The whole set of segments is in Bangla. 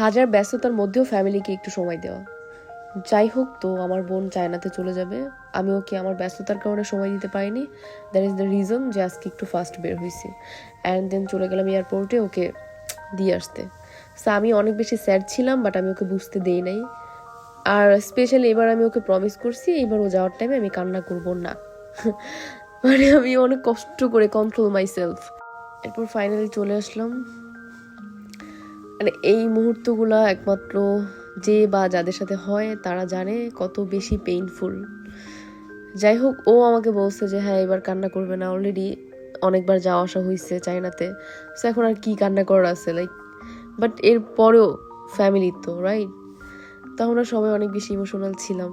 হাজার ব্যস্ততার মধ্যেও ফ্যামিলিকে একটু সময় দেওয়া। যাই হোক, তো আমার বোন চায়নাতে চলে যাবে, আমি ওকে আমার ব্যস্ততার কারণে সময় দিতে পারিনি। দ্যাট ইজ দ্য রিজন যে আজকে একটু ফাস্ট বের হয়েছি, অ্যান্ড দেন চলে গেলাম এয়ারপোর্টে ওকে দিয়ে আসতে। সো আমি অনেক বেশি স্যাড ছিলাম, বাট আমি ওকে বুঝতে দেই নাই। আর স্পেশালি এবার আমি ওকে প্রমিস করছি এবার ও যাওয়ার টাইমে আমি কান্না করব না। মানে আমি অনেক কষ্ট করে কন্ট্রোল মাই সেলফ। এরপর ফাইনালি চলে আসলাম। মানে এই মুহূর্তগুলো একমাত্র যে বা যাদের সাথে হয় তারা জানে কত বেশি পেইনফুল। যাই হোক, ও আমাকে বলছে যে হ্যাঁ এবার কান্না করবে না, অলরেডি অনেকবার যাওয়া আসা হয়েছে চায়নাতে, সো এখন আর কি কান্না করার আছে লাইক। বাট এর পরেও ফ্যামিলি তো রাইট, তো আমরা সবাই অনেক বেশি ইমোশনাল ছিলাম।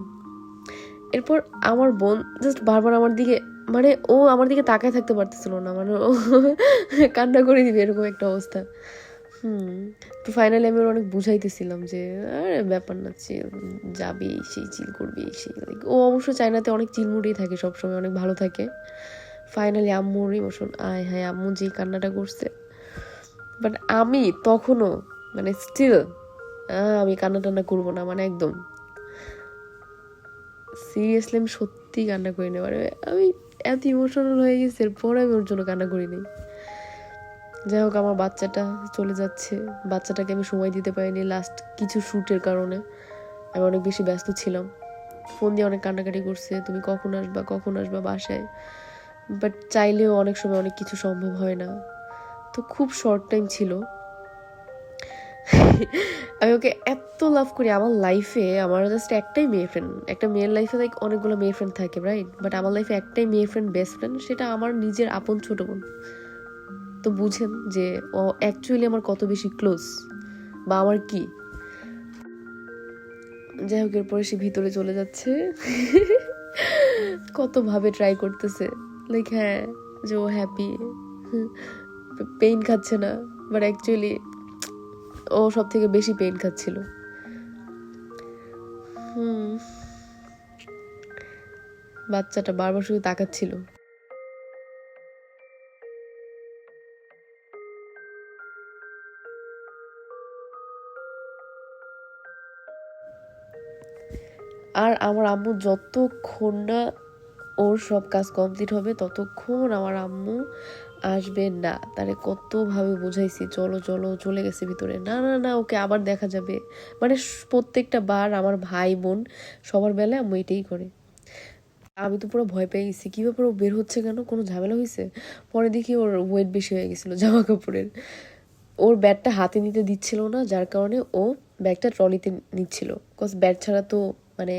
এরপর আমার বোন জাস্ট বারবার আমার দিকে, মানে ও আমার দিকে তাকায় থাকতে পারতেছিল না, মানে ও কান্না করে দিবে এরকম একটা অবস্থা। তো ফাইনালি আমি ওর অনেক বুঝাইতেছিলাম যে আরে ব্যাপার না, যাবি সেই চিল করবি সেই, ও অবশ্য চায়নাতে অনেক চিলমুড়ি থাকে সবসময়, অনেক ভালো থাকে। ফাইনালি আম্মুর ইমোশন, আয় হ্যাঁ আম্মু যে কান্নাটা করছে, বাট আমি তখনও মানে স্টিল আমি কান্না টান্না করবো না, মানে একদম সিরিয়াসলি আমি সত্যি কান্না করি না। মানে আমি এত ইমোশনাল হয়ে গেছি, এরপরে আমি ওর জন্য কান্না করিনি। যাই হোক, আমার বাচ্চাটা চলে যাচ্ছে, বাচ্চাটাকে আমি সময় দিতে পারিনি লাস্ট কিছু শ্যুটের কারণে, আমি অনেক বেশি ব্যস্ত ছিলাম। ফোন দিয়ে অনেক কান্নাকাটি করছে, তুমি কখন আসবা বাসায়, বাট চাইলেও অনেক সময় অনেক কিছু সম্ভব হয় না। তো খুব শর্ট টাইম ছিল। আমি ওকে এত লাভ করি। আমার লাইফে আমার জাস্ট একটাই মেয়ে ফ্রেন্ড, একটা মেয়ের লাইফে লাইক অনেকগুলো মেয়ে ফ্রেন্ড থাকে রাইট, বাট আমার লাইফে একটাই মেয়ে ফ্রেন্ড, বেস্ট ফ্রেন্ড, সেটা আমার নিজের আপন ছোট বোন। তো বুঝেন যে ও অ্যাকচুয়ালি আমার কত বেশি ক্লোজ বা আমার কি। যাই হোক, এরপরে সে ভিতরে চলে যাচ্ছে, কত ভাবে ট্রাই করতেছে লাইক হ্যাঁ যে ও হ্যাপি, পেইন খাচ্ছে না, বাট অ্যাকচুয়ালি ও সব থেকে বেশি পেইন খাচ্ছিল। বাচ্চাটা বারবার শুধু তাকাচ্ছিল। আর আমার আম্মু যতক্ষণ না ওর সব কাজ কমপ্লিট হবে ততক্ষণ আমার আম্মু আসবে না। তারে কতভাবে বুঝাইছি চলো চলো, চলে গেছে ভিতরে, না না না ওকে আবার দেখা যাবে। মানে প্রত্যেকটা বার আমার ভাই বোন সবার বেলায় আম্মু এটাই করে। আমি তো পুরো ভয় পেয়ে গেছি, কী ব্যাপার ও বের হচ্ছে কেন, কোনো ঝামেলা হয়েছে? পরে দেখি ওর ওয়েট বেশি হয়ে গেছিলো জামা কাপড়ের, ওর ব্যাগটা হাতে নিতে দিচ্ছিল না, যার কারণে ও ব্যাগটা ট্রলিতে নিচ্ছিল। বিকজ ব্যাগ ছাড়া তো মানে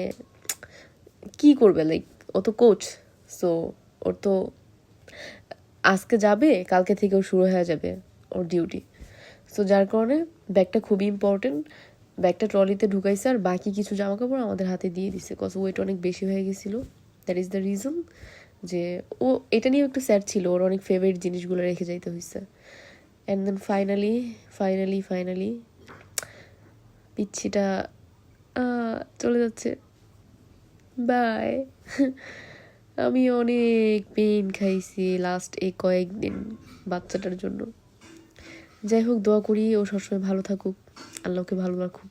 কি করবে, লাইক ও তো কোচ, সো ওর তো আজকে যাবে কালকে থেকে ওর শুরু হয়ে যাবে ওর ডিউটি। সো যার কারণে ব্যাগটা খুবই ইম্পর্টেন্ট, ব্যাগটা ট্রলিতে ঢুকাইছে আর বাকি কিছু জামা কাপড় আমাদের হাতে দিয়ে দিছে, কজ ওয়েট অনেক বেশি হয়ে গেছিলো। দ্যাট ইজ দ্য রিজন যে ও এটা নিয়েও একটু স্যাড ছিল, ওর অনেক ফেভারিট জিনিসগুলো রেখে যাইতে হয়েছে। অ্যান্ড দেন ফাইনালি পিচ্ছিটা চলে যাচ্ছে, বাই। আমি অনেক পেইন খাইছি লাস্ট এই কয়েকদিন বাচ্চাটার জন্য। যাই হোক, দোয়া করি ও সবসময় ভালো থাকুক, আল্লাহকে ভালো রাখুক।